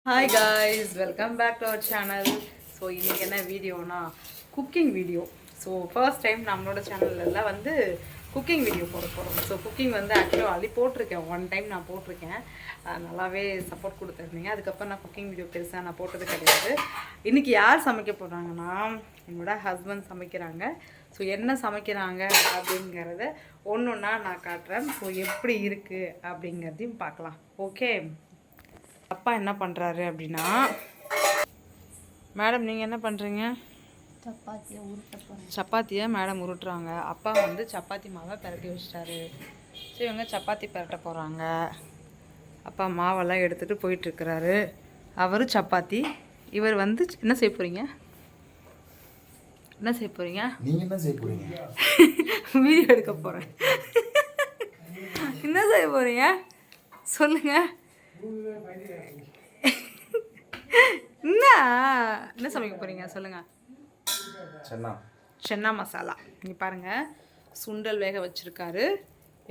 Hi guys, welcome back to our channel. So இன்றைக்கி என்ன வீடியோனா cooking video. So first time நம்மளோட சேனல்லாம் வந்து குக்கிங் வீடியோ போட போகிறோம். ஸோ குக்கிங் வந்து ஆக்சுவலாக ஆல்ரெடி போட்டிருக்கேன், ஒன் டைம் நான் போட்டிருக்கேன். நல்லாவே சப்போர்ட் கொடுத்துருந்தீங்க. அதுக்கப்புறம் நான் குக்கிங் வீடியோ பெருசாக நான் போட்டது கிடையாது. இன்றைக்கி யார் சமைக்க போகிறாங்கன்னா என்னோட ஹஸ்பண்ட் சமைக்கிறாங்க. ஸோ என்ன சமைக்கிறாங்க அப்படிங்கிறத ஒன்று ஒன்றா நான் காட்டுறேன். ஸோ எப்படி இருக்குது அப்படிங்கிறதையும் பார்க்கலாம். ஓகே, அப்பா என்ன பண்ணுறாரு அப்படின்னா, மேடம் நீங்கள் என்ன பண்ணுறீங்க? சப்பாத்தியை மேடம் உருட்டுறாங்க. அப்பா வந்து சப்பாத்தி மாவை பரட்டி வச்சிட்டாரு. ஸோ இவங்க சப்பாத்தி பரட்ட போகிறாங்க. அப்பா மாவெல்லாம் எடுத்துகிட்டு போயிட்டுருக்கிறாரு. அவர் சப்பாத்தி, இவர் வந்து என்ன செய்ய போகிறீங்க? என்ன செய்ய போகிறீங்க? நீங்கள் என்ன செய்ய போகிறீங்க? வீடியோ எடுக்க போகிறேன். என்ன செய்ய போகிறீங்க சொல்லுங்கள். என்ன சமைக்க போறீங்க சொல்லுங்க. சென்னா மசாலா. இங்க பாருங்க, சுண்டல் வேக வச்சிருக்காரு.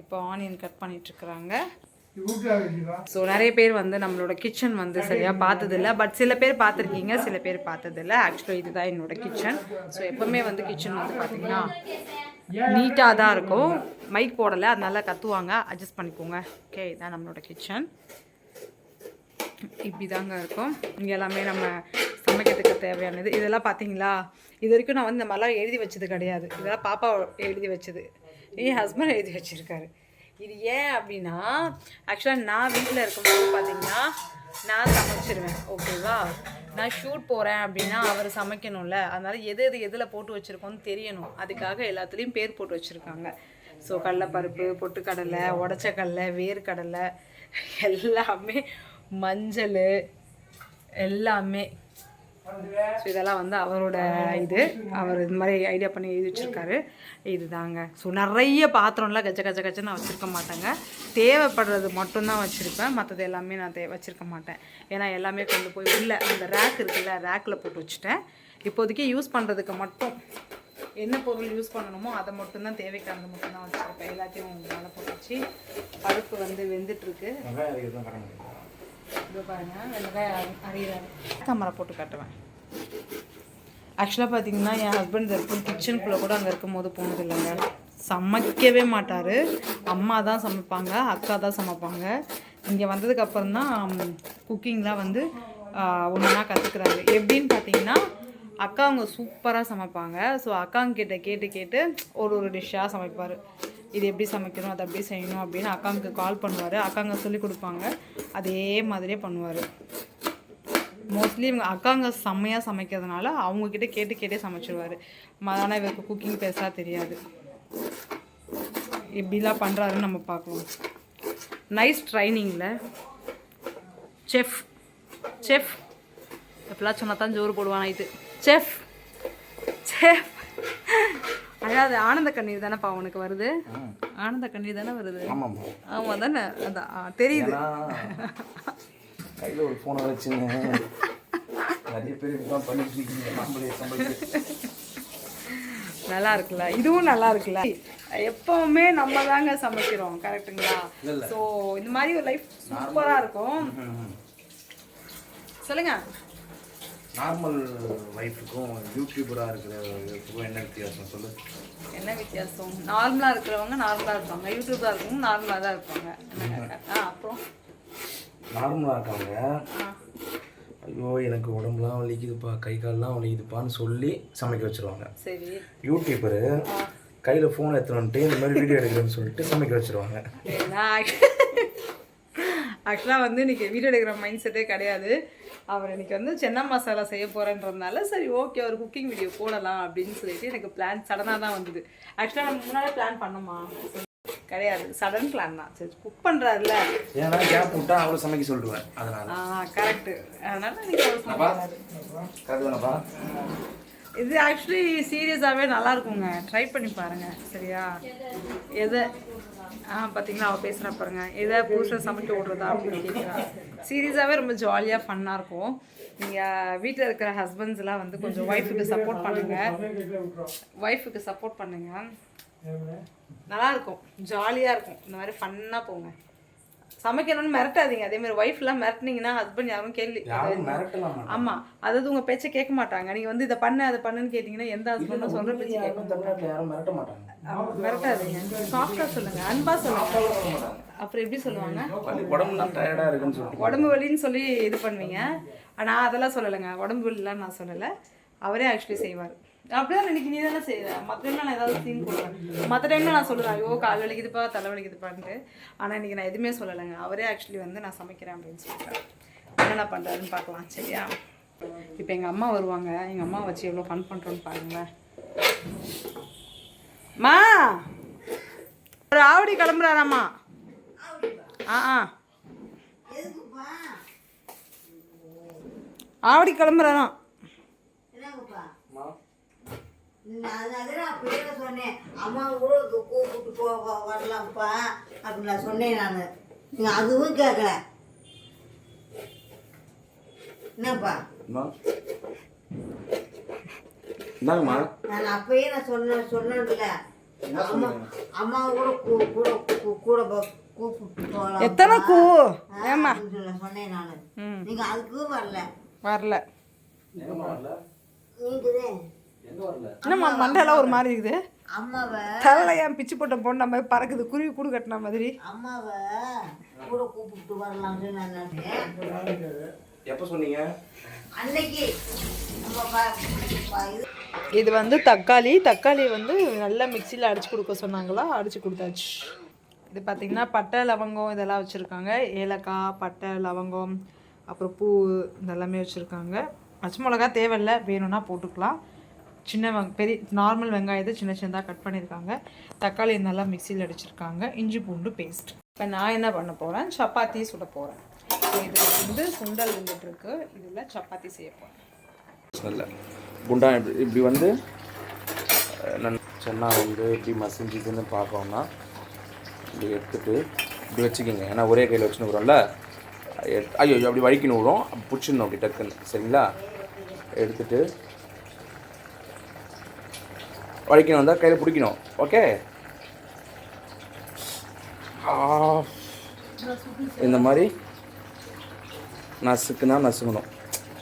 இப்போ ஆனியன் கட் பண்ணிட்டு இருக்கிறாங்க. ஸோ நிறைய பேர் வந்து நம்மளோட கிச்சன் வந்து சரியாக பார்த்ததில்ல. பட் சில பேர் பார்த்துருக்கீங்க, சில பேர் பார்த்ததில்ல. ஆக்சுவலாக இதுதான் என்னோட கிச்சன். ஸோ எப்போவுமே வந்து கிச்சன் வந்து பார்த்தீங்கன்னா நீட்டாக தான் இருக்கும். மைக் போடலை, அதனால கத்துவாங்க, அட்ஜஸ்ட் பண்ணிக்கோங்க. ஓகே, இதுதான் நம்மளோட கிச்சன். இப்படி தாங்க இருக்கும். இங்கே எல்லாமே நம்ம சமைக்கிறதுக்கு தேவையானது. இதெல்லாம் பார்த்தீங்களா, இது வரைக்கும் நான் வந்து இந்த மாதிரிலாம் எழுதி வச்சது கிடையாது. இதெல்லாம் பாப்பா எழுதி வச்சது, என் ஹஸ்பண்ட் எழுதி வச்சுருக்காரு. இது ஏன் அப்படின்னா, ஆக்சுவலாக நான் வீட்டில் இருக்கும்போது பார்த்தீங்கன்னா நான் சமைச்சிருவேன். ஓகேவா, நான் ஷூட் போகிறேன் அப்படின்னா அவர் சமைக்கணும்ல, அதனால் எதில் போட்டு வச்சுருக்கோன்னு தெரியணும். அதுக்காக எல்லாத்துலேயும் பேர் போட்டு வச்சுருக்காங்க. ஸோ கடலைப்பருப்பு, பொட்டுக்கடலை, உடச்சக்கடலை, வேர்க்கடலை, எல்லாமே மஞ்சள் எல்லாமே. ஸோ இதெல்லாம் வந்து அவரோட அவர் இந்த மாதிரி ஐடியா பண்ணி எழுதி வச்சுருக்காரு. இது தாங்க. ஸோ நிறைய பாத்திரம்லாம் கச்ச நான் வச்சுருக்க மாட்டேங்க. தேவைப்படுறது மட்டும்தான் வச்சுருப்பேன். மற்றது எல்லாமே நான் வச்சுருக்க மாட்டேன். ஏன்னா எல்லாமே கொண்டு போய் உள்ள அந்த ரேக் இருக்குல்ல, ரேக்கில் போட்டு வச்சுட்டேன். இப்போதைக்கு யூஸ் பண்ணுறதுக்கு மட்டும் என்ன பொருள் யூஸ் பண்ணணுமோ அதை மட்டும்தான், தேவைக்கானது மட்டும்தான் வச்சுருப்பேன். எல்லாத்தையும் மேலே போட்டு வச்சு பருப்பு வந்து வெந்துட்டுருக்கு. இது பாருங்கள், வெங்காயம் அரைகிறாரு. கேமரா போட்டு காட்டுவேன். ஆக்சுவலாக பார்த்தீங்கன்னா என் ஹஸ்பண்ட் இருக்கும் கிச்சனுக்குள்ளே கூட அங்கே இருக்கும் போது போனது இல்லைங்க. சமைக்கவே மாட்டார். அம்மா தான் சமைப்பாங்க, அக்கா தான் சமைப்பாங்க. இங்கே வந்ததுக்கப்புறம் தான் குக்கிங்லாம் வந்து ஒன்றா கற்றுக்குறாரு. எப்படின்னு பார்த்தீங்கன்னா, அக்கா அவங்க சூப்பராக சமைப்பாங்க. ஸோ அக்காங்கிட்ட கேட்டு ஒரு டிஷ்ஷாக சமைப்பார். இது எப்படி சமைக்கணும், அதை எப்படி செய்யணும் அப்படின்னு அக்காவுக்கு கால் பண்ணுவார். அக்காங்க சொல்லி கொடுப்பாங்க, அதே மாதிரியே பண்ணுவார். மோஸ்ட்லி இவங்க அக்காங்க செம்மையாக சமைக்கிறதுனால அவங்கக்கிட்ட கேட்டே சமைச்சிடுவார். ஆனால் இவருக்கு குக்கிங் பெருசாக தெரியாது. எப்படிலாம் பண்ணுறாருன்னு நம்ம பார்க்கலாம். நைஸ் ட்ரைனிங்கில் செஃப் எப்படிலாம் சொன்னா தான் ஜோறு போடுவான் இது. செஃப் அதாவது ஆனந்த கண்ணீர் தானேப்பா உனக்கு வருது? ஆனந்த கண்ணீர் தானே வருது? ஆமாம் தானே, அதான் தெரியுது. கையில் ஒரு ஃபோனை வச்சுங்க, நிறைய பேர் இதுதான் பண்ணிட்டு இருக்கீங்க. நல்லா இருக்குல்ல, இதுவும் நல்லா இருக்குல்ல. எப்பவுமே நம்ம தாங்க சமைக்கிறோம், கரெக்டுங்களா? ஸோ இந்த மாதிரி ஒரு லைஃப் சூப்பராக இருக்கும். சொல்லுங்க. நார்மல் லைஃபுக்கும் யூடியூபராக இருக்கிறதுக்கும் என்ன வித்தியாசம் சொல்லு. என்ன வித்தியாசம்? நார்மலாக இருக்கிறவங்க நார்மலாக இருப்பாங்க, யூடியூபராக இருக்கவங்க நார்மலாக தான் இருப்பாங்க. அப்புறம் நார்மலாக இருக்காங்க, ஐயோ எனக்கு உடம்புலாம் வலிக்குதுப்பா, கை கால்லாம் வலிக்குதுப்பான்னு சொல்லி சமைக்க வச்சுருவாங்க. சரி, யூடியூபரு கையில் ஃபோன் எடுத்துகிட்டு வந்துட்டு இந்த மாதிரி வீடியோ எடுக்கிறேன்னு சொல்லிட்டு சமைக்க வச்சுருவாங்க. ஆக்சுவலாக வந்து இன்றைக்கி வீடியோ எடுக்கிற மைண்ட் செட்டே கிடையாது. அவர் இன்றைக்கி வந்து சென்னா மசாலா செய்ய போகிறேன்றதுனால சரி ஓகே ஒரு குக்கிங் வீடியோ போடலாம் அப்படின்னு சொல்லிட்டு எனக்கு பிளான் சடனாக தான் வந்தது. ஆக்சுவலாக நம்ம முன்னாடியே பிளான் பண்ணோமா? கிடையாது, சடன் பிளான் தான். சரி குக் பண்ணுறாருல, ஏன்னா கேப் விட்டா அவரை சமைக்க சொல்லிடுவேன். அதனால கரெக்டு. அதனால நீங்கள் அவர் சமைக்கிறாரு. இது ஆக்சுவலி சீரியஸாகவே நல்லாயிருக்குங்க, ட்ரை பண்ணி பாருங்கள். சரியா? எதை பார்த்தீங்களா அவள் பேசுகிறா பாருங்க, எதை புருஷன் சமைக்க விட்றதா அப்படின்னு கேட்குறா. சீரியஸாகவே ரொம்ப ஜாலியாக ஃபன்னாக இருக்கும். நீங்கள் வீட்டில் இருக்கிற ஹஸ்பண்ட்ஸ்லாம் வந்து கொஞ்சம் ஒய்ஃபுக்கு சப்போர்ட் பண்ணுங்கள். நல்லாயிருக்கும், ஜாலியாக இருக்கும். இந்த மாதிரி ஃபன்னாக போங்க. சமைக்கணும்னு மிரட்டாதீங்க. அதே மாதிரி ஒய்ஃப்லாம் மிரட்டினீங்கன்னா ஹஸ்பண்ட் யாரும் கேள்வி ஆமாம், அதாவது உங்கள் பேச்சை கேட்க மாட்டாங்க. நீங்கள் வந்து இதை பண்ணு அதை பண்ணுன்னு கேட்டிங்கன்னா எந்த ஹஸ்பண்டும் சொல்கிற பேச்சு கேட்க மிரட்டாதீங்க. சாஃப்டாக சொல்லுங்கள், அன்பாக சொல்லுங்கள். அப்புறம் எப்படி சொல்லுவாங்க, உடம்பு வலின்னு சொல்லி இது பண்ணுவீங்க. ஆனால் அதெல்லாம் சொல்லலைங்க, உடம்பு வலிலாம் நான் சொல்லலை. அவரே ஆக்சுவலி செய்வார். அப்படிதான் இன்னைக்கு நீ தானே செய்வேன். மற்ற டைம்ல நான் ஏதாவது சீன் கொடுப்பேன். மற்ற டைம்ல நான் சொல்லுவேன் ஐயோ கால் வலிக்குதுப்பா தலை வலிக்குதுப்பான்ட்டு. ஆனால் இன்னைக்கு நான் எதுவுமே சொல்லலைங்க. அவரே ஆக்சுவலி வந்து நான் சமைக்கிறேன் அப்படின்னு சொல்லிட்டேன். என்னென்ன பண்ணுறாருன்னு பார்க்கலாம் சரியா. இப்போ எங்கள் அம்மா வருவாங்க. எங்கள் அம்மா வச்சு எவ்வளோ ஃபன் பண்ணுறோன்னு பாருங்களேன். மா ஒரு ஆவடி கிளம்புறாராம்மா. ஆவடி கிளம்புறாராம். நான் சொன்னேன் அம்மா கூட கூப்பிட்டு வரலாம்ப்பா அப்படின்னு நான் சொன்னேன். நான் நீங்கள் அதுவும் கேட்கல. என்னப்பா என்னங்கம்மா? நான் அப்பயே நான் சொன்னேன்ல அம்மா கூட கூப்பிட்டு போகலாம் எத்தனை கூ சொன்னேன் நான். நீங்கள் அதுக்கும் வரல. நீங்களே என்னம்மா மண்டெல்லாம் ஒரு மாதிரி இருக்குது. அம்மாவை தலையில ஏன் பிச்சு போட்ட பொண்ணு மாதிரி பறக்குது, குருவி கூடு கட்டின மாதிரி. அம்மாவை கூட கூப்பிட்டு வரலாம்னு நான் எப்போ சொன்னீங்க? அன்னைக்கு இது வந்து தக்காளி வந்து நல்லா மிக்சியில் அடிச்சு கொடுக்க சொன்னாங்களா, அடிச்சு கொடுத்தாச்சு. இது பார்த்திங்கன்னா பட்டை லவங்கம் இதெல்லாம் வச்சுருக்காங்க. ஏலக்காய், பட்டை, லவங்கம், அப்புறம் பூ இதெல்லாமே வச்சுருக்காங்க. பச்சை மிளகா தேவையில்லை, வேணும்னா போட்டுக்கலாம். பெரிய நார்மல் வெங்காயத்தை சின்ன சின்னதாக கட் பண்ணியிருக்காங்க. தக்காளி நல்லா மிக்சியில் அடிச்சிருக்காங்க. இஞ்சி பூண்டு பேஸ்ட். இப்போ நான் என்ன பண்ண போகிறேன், சப்பாத்தி சுட போகிறேன். இது வந்து சுண்டல் வந்துட்டுருக்கு. இதில் சப்பாத்தி செய்ய போகிறேன். நல்ல குண்டா இப்படி வந்து சென்னா வந்து இப்படி மசிஞ்சுதுன்னு பார்க்கோன்னா இப்படி எடுத்துகிட்டு இப்படி வச்சுக்கிங்க. ஏன்னா ஒரே கையில் வச்சுன்னு வரோம்ல, ஐயோ அப்படி வலிக்கணும் வரும், பிடிச்சிடணும் அப்படி டக்குன்னு. சரிங்களா? எடுத்துகிட்டு வலிக்கணும் வந்தால் கையில் பிடிக்கணும். ஓகே, இந்த மாதிரி நசுக்கணும்.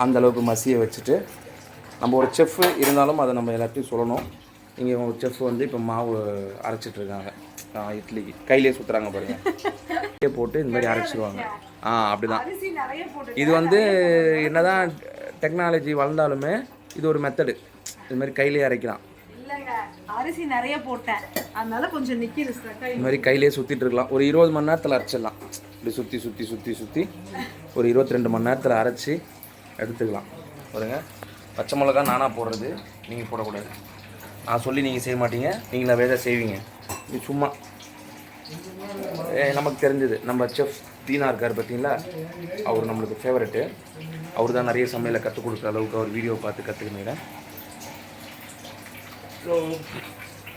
அந்தளவுக்கு மசியை வச்சுட்டு நம்ம ஒரு செஃப்பு இருந்தாலும் அதை நம்ம எல்லாத்தையும் சொல்லணும். இங்கே ஒரு செஃப் வந்து இப்போ மாவு அரைச்சிட்ருக்காங்க. இட்லிக்கு கையிலே சுற்றுறாங்க பாருங்க. போட்டு இந்த மாதிரி அரைச்சிடுவாங்க. அப்படிதான். இது வந்து என்னதான் டெக்னாலஜி வளர்ந்தாலுமே இது ஒரு மெத்தடு. இது மாதிரி கையிலே அரைக்கலாம். அரிசி நிறைய போட்டேன், அதனால கொஞ்சம் நிற்கிது. இந்த மாதிரி கையிலே சுற்றிட்டு இருக்கலாம். ஒரு 20 மணி நேரத்தில் அரைச்சிடலாம். இப்படி சுற்றி ஒரு 22 மணி நேரத்தில் அரைச்சி எடுத்துக்கலாம். பாருங்க, பச்சை மிளகா நானாக போடுறது, நீங்கள் போடக்கூடாது. நான் சொல்லி நீங்கள் செய்ய மாட்டீங்க, நீங்களா வேற செய்வீங்க. இது சும்மா நமக்கு தெரிஞ்சது. நம்ம செஃப் தீனா இருக்கார் பார்த்தீங்களா, அவர் நம்மளுக்கு ஃபேவரெட்டு. அவர் தான் நிறைய சமையலை கற்றுக் கொடுக்குற அளவுக்கு அவர் வீடியோ பார்த்து கற்றுக்கினேன். ஸோ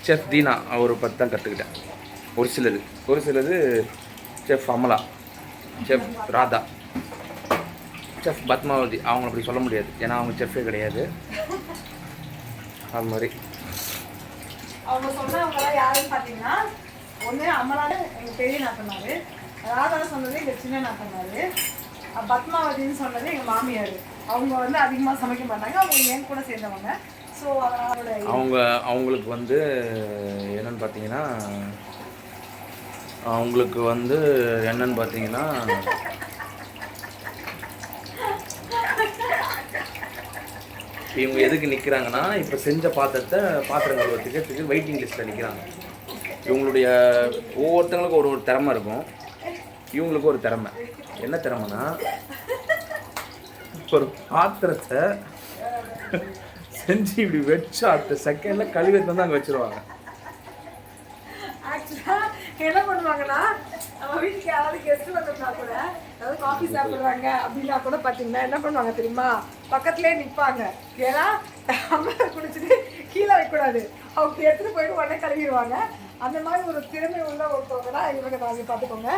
செஃப் தீனா அவரை பற்றி தான் கற்றுக்கிட்டேன். ஒரு சிலது chef Amala, chef Radha, chef Padmavathi. அவங்க அப்படி சொல்ல முடியாது, ஏன்னா அவங்க செஃப்பே கிடையாது. அது மாதிரி அவங்க சொன்னவங்களாம் யாருன்னு பார்த்தீங்கன்னா, ஒன்று அமலான எங்கள் பெரிய நாத்தனார், ராதா சொன்னது எங்கள் சின்ன நாத்தனார், பத்மாவதின்னு சொன்னது எங்கள் மாமியார். அவங்க வந்து அதிகமாக சமைக்க மாட்டாங்க, அவங்க என் கூட சேர்ந்தவங்க. ஸோ அவங்களுக்கு வந்து என்னன்னு பார்த்தீங்கன்னா, இவங்க எதுக்கு நிற்கிறாங்கன்னா, இப்போ செஞ்ச பாத்திரம் கழுவத்துக்கு வெயிட்டிங் லிஸ்ட்டில் நிற்கிறாங்க. இவங்களுடைய ஒவ்வொருத்தங்களுக்கும் ஒரு திறமை இருக்கும். இவங்களுக்கு ஒரு திறமை. என்ன திறமைனா, ஒரு பாத்திரத்தை செஞ்சு இப்படி வச்சு அடுத்த செகண்டில் கழுவிட்டு வந்து அங்கே வச்சுருவாங்க. ஆக்சுவலாக என்ன பண்ணுவாங்கன்னா, நம்ம வீட்டுக்கு யாராவது கெஸ்ட் வந்தோம்னா கூட, அதாவது காஃபி சாப்பிட்றாங்க அப்படின்னா கூட பார்த்தீங்கன்னா என்ன பண்ணுவாங்க தெரியுமா, பக்கத்துலேயே நிற்பாங்க. ஏன்னா டம்ளர் குடிச்சிட்டு கீழே வைக்கக்கூடாது, அவங்க எடுத்துகிட்டு போயிட்டு உடனே கழுவிடுவாங்க. அந்த மாதிரி ஒரு திறமை உள்ள ஒருத்தவங்க தான் இவங்க தான். பார்த்துக்கோங்க,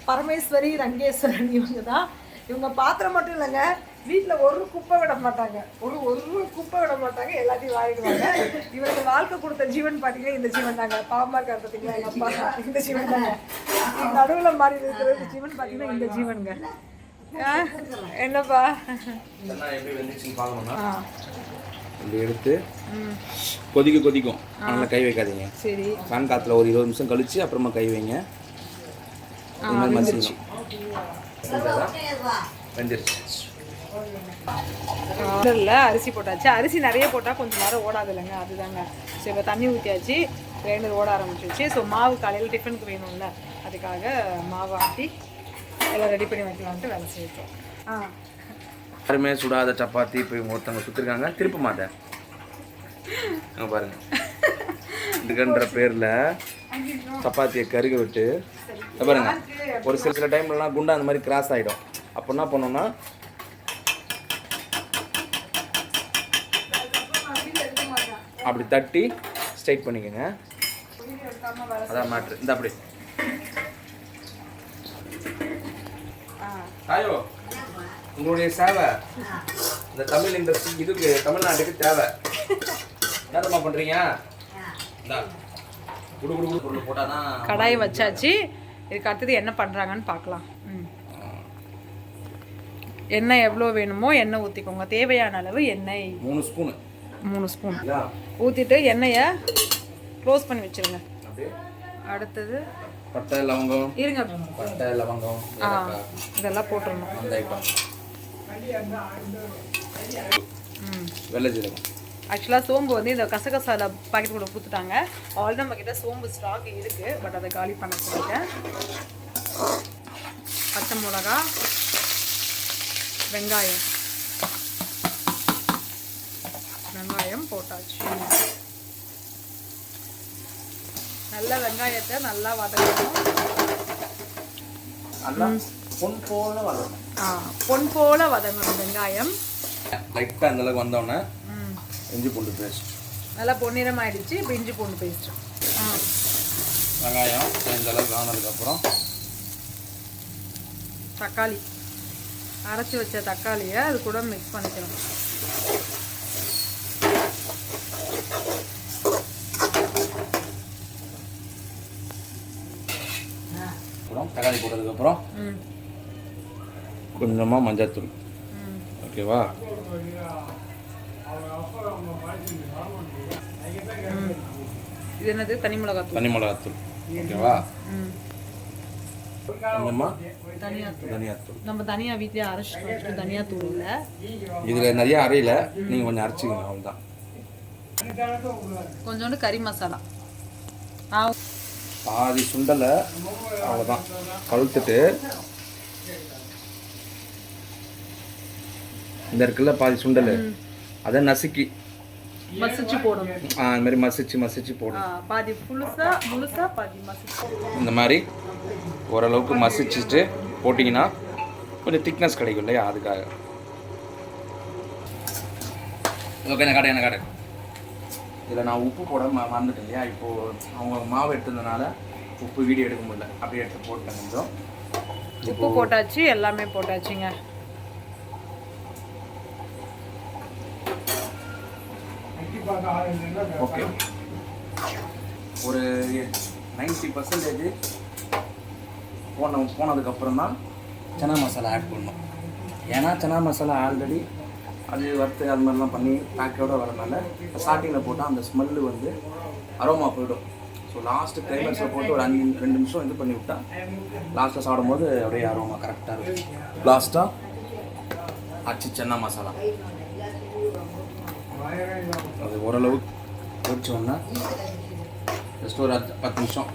பரமேஸ்வரி, ரங்கேஸ்வரன் இவங்க தான். இவங்க பாத்திரம் மட்டும் இல்லைங்க, வீட்டில் ஒரு குப்பை விட மாட்டாங்க, ஒரு குப்பை விட மாட்டாங்க, எல்லாத்தையும் வாங்கிடுவாங்க. இவருக்கு வாழ்க்கை கொடுத்த ஜீவன் பார்த்தீங்கன்னா இந்த ஜீவன் தாங்க. பாவமாக இருக்கார் பார்த்தீங்களா எங்கள் அப்பா, இந்த ஜீவன் தாங்க. நடுவில் மாறி இருக்கிற இந்த ஜீவன் பார்த்தீங்கன்னா இந்த ஜீவனுங்க. என்னப்பா எப்படி வந்துச்சுன்னு பார்க்கணும்னா இப்படி எடுத்து கொதிக்கும். அதனால் கை வைக்காதீங்க. சரி, ஃபேன் காற்றுல ஒரு 20 நிமிஷம் கழிச்சு அப்புறமா கை வைங்க. இந்த மாதிரி மசிச்சு வெந்துருச்சு. இல்லை அரிசி போட்டாச்சு. அரிசி நிறைய போட்டால் கொஞ்சம் நேரம் ஓடாது இல்லைங்க, அதுதாங்க. ஸோ இப்போ தண்ணி ஊற்றியாச்சு, கிரைண்டர் ஓட ஆரம்பிச்சிருச்சு. ஸோ மாவு காலையில் டிஃபனுக்கு வேணும்ல, அதுக்காக மாவு ஆட்டி எல்லாம் ரெடி பண்ணி வைக்கலான்ட்டு வேலை செய்யறோம். யாருமே சுடாத சப்பாத்தி இப்போ இவங்க ஒருத்தவங்க சுற்றிருக்காங்க. திருப்ப மாட்டேன் பாருங்க. இதுக்குன்ற பேரில் சப்பாத்தியை கருக விட்டு பாருங்க. ஒரு சில டைம்லலாம் குண்டா அந்த மாதிரி கிராஸ் ஆகிடும். அப்போ என்ன பண்ணோம்னா அப்படி தட்டி ஸ்ட்ரைட் பண்ணிக்கோங்க. அதான் மேட்ரு. இந்த அப்படி தாயோ உங்களுடைய சேவை இந்த தமிழ் இண்டஸ்ட்ரி இதுக்கு தமிழ்நாட்டுக்கு தேவை. என்னமா பண்ணுறீங்க? குடு பொருள் போட்டால் தான். கடாயை வச்சாச்சு. இதுக்கு அடுத்தது என்ன பண்ணுறாங்கன்னு பார்க்கலாம். எண்ணெய் எவ்வளோ வேணுமோ எண்ணெய் ஊற்றிக்கோங்க. தேவையான அளவு எண்ணெய் 3 ஸ்பூன் ஊற்றிட்டு எண்ணெயை க்ளோஸ் பண்ணி வச்சுருங்க. அடுத்தது பட்டை லவங்கம் இருங்க, பட்டை லவங்கம் இதெல்லாம் போட்டுடணும். அந்த ஐட்டம் வெள்ளை ஜீரகம். ஆக்சுவலாக சோம்பு வந்து இந்த கசகசால பாக்கெட் கூட கொடுத்துட்டாங்க. ஆல்ரெடி நம்ம கிட்ட சோம்பு ஸ்டாக் இருக்குது, பட் அதை காலி பண்ண சொல்லிட்டேன். பச்சை மிளகா, வெங்காயம் போட்டாச்சு. நல்ல வெங்காயத்தை நல்லா வதக்கணும். பொன் போல வதங்கணும் வெங்காயம். லைட்டாக அந்த அளவுக்கு வந்தோடனே இஞ்சி பூண்டு பேஸ்ட் நல்லா பொன்னிறம் ஆயிடுச்சு. இப்போ இஞ்சி பூண்டு பேஸ்ட், வெங்காயம் இந்த அளவுக்கு ஆனதுக்கப்புறம் தக்காளி, அரைச்சி வச்ச தக்காளியை அது கூட மிக்ஸ் பண்ணிக்கணும். தக்காளி போட்டதுக்கப்புறம் கொஞ்சமாக மஞ்சள்தூள். ஓகேவா? இது என்னது? தனி மிளகாத்தூள். ஓகேவா? கொஞ்சமாக தனியாத்தூள். நம்ம தனியா வீட்லயே அரைச்சிட்டு தனியாத்தூள் இல்லை, இதில் நிறைய அரையில நீங்கள் கொஞ்சம் அரைச்சிக்கணும். அவ்வளோதான். கொஞ்சோண்டு கறி மசாலா, பாதி சுண்டலை அவ்வளோதான் கழுத்துட்டு இந்த இருக்குல்ல பாதி சுண்டல் அதை நசுக்கி மசிச்சு போடணும். அந்த மாதிரி மசிச்சு போடணும். பாதி முழுசா பாதி மசிச்சு. இந்த மாதிரி ஓரளவுக்கு மசிச்சுட்டு போட்டிங்கன்னா கொஞ்சம் திக்னஸ் கிடைக்கும் இல்லையா, அதுக்காக. ஓகே, என்ன கடை இதில் நான் உப்பு போட மறந்துட்டேன் இல்லையா. இப்போது அவங்க மாவு எடுத்ததுனால உப்பு வீடியோ எடுக்க முடியல, அப்படியே எடுத்து போட்டேன். கொஞ்சம் உப்பு போட்டாச்சு, எல்லாமே போட்டாச்சுங்க. ஓகே, ஒரு 90% போனதுக்கப்புறம் தான் சனா மசாலா ஆட் பண்ணணும். ஏன்னா சனா மசாலா ஆல்ரெடி அது வறுத்து அது மாதிரிலாம் பண்ணி பேக்கோடு வரனால ஸ்டார்டிங்கில் போட்டால் அந்த ஸ்மெல்லு வந்து அரோமா போயிடும். ஸோ லாஸ்ட்டு கிளைமேக்ஸில் போட்டு ஒரு 2 நிமிஷம் இது பண்ணி விட்டால் லாஸ்ட்டில் சாப்பிடும்போது அப்படியே அரோமா கரெக்டாக இருக்கும். லாஸ்ட்டாக அச்சு சன்னா மசாலா அது ஓரளவுக்கு பொரிச்சோன்னா ஜஸ்ட் ஒரு 10 நிமிஷம்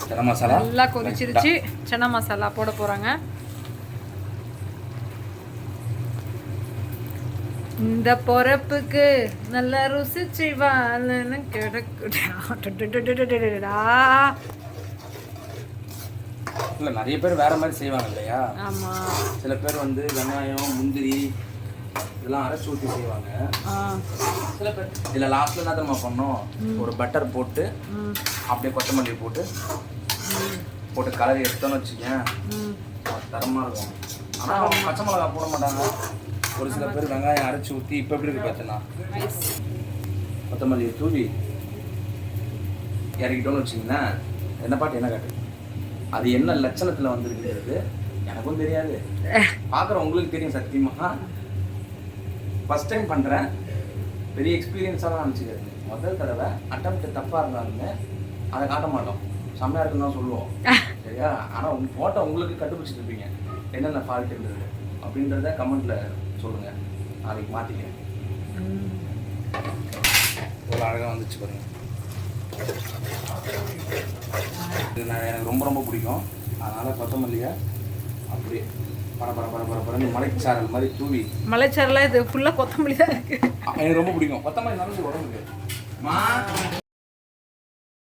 சன்னா மசாலா நல்லா கொதிச்சிருச்சு. சன்னா மசாலா போட போகிறாங்க. இந்த பொறப்புக்கு நல்லா ருசிச்சு வாழன்னு கிடக்குடா. இல்லை, நிறைய பேர் வேற மாதிரி செய்வாங்க இல்லையா. ஆமாம், சில பேர் வந்து வெங்காயம் முந்திரி இதெல்லாம் அரைச்சி ஊற்றி செய்வாங்க. சில பேர் இதில் லாஸ்ட்டில் என்ன தெரியுமா பண்ணோம், ஒரு பட்டர் போட்டு அப்படியே கொத்தமல்லி போட்டு கலரி எடுத்தோன்னு வச்சுக்கேன், தரமாக இருக்கும். ஆனால் பச்சை மிளகா போட மாட்டாங்க. ஒரு சில பேர் வெங்காயம் அரைச்சி ஊற்றி இப்போ எப்படி இருக்கு பார்த்தேன்னா நைஸ். கொத்தமல்லியை தூவி இறக்கிட்டோன்னு வச்சிங்கன்னா என்ன பாட்டு என்ன காட்டு அது என்ன லட்சணத்தில் வந்துருக்குறது எனக்கும் தெரியாது, பார்க்குற உங்களுக்கு தெரியும். சத்தியமாக ஃபஸ்ட் டைம் பண்ணுறேன், பெரிய எக்ஸ்பீரியன்ஸாக தான் நினச்சிக்கிறது. முதல் தடவை அட்டம்ப்ட் தப்பாக இருந்தாலுமே அதை காட்ட மாட்டோம், செம்மையாக இருக்குன்னு தான் சொல்லுவோம் சரியா. ஆனால் உங்கள் ஃபோட்டோ உங்களுக்கு கண்டுபிடிச்சிட்டு இருப்பீங்க என்னென்ன ஃபால்ட்டுன்றது அப்படின்றத கமெண்ட்டில் சொல்லுங்கள், நாளைக்கு மாற்றிக்கிறேன். ஒரு அழகாக வந்துச்சு பாருங்கள். இது எனக்கு ரொம்ப ரொம்ப பிடிக்கும். அதனால் கொத்தமல்லியை அப்படியே பரபரன்னு மலைச்சாரல் மாதிரி தூவி. மலைச்சாரெல்லாம் இது ஃபுல்லாக கொத்தமல்லி தான் இருக்குது. எனக்கு ரொம்ப பிடிக்கும் கொத்தமல்லி. நல்லது உடம்புக்கு.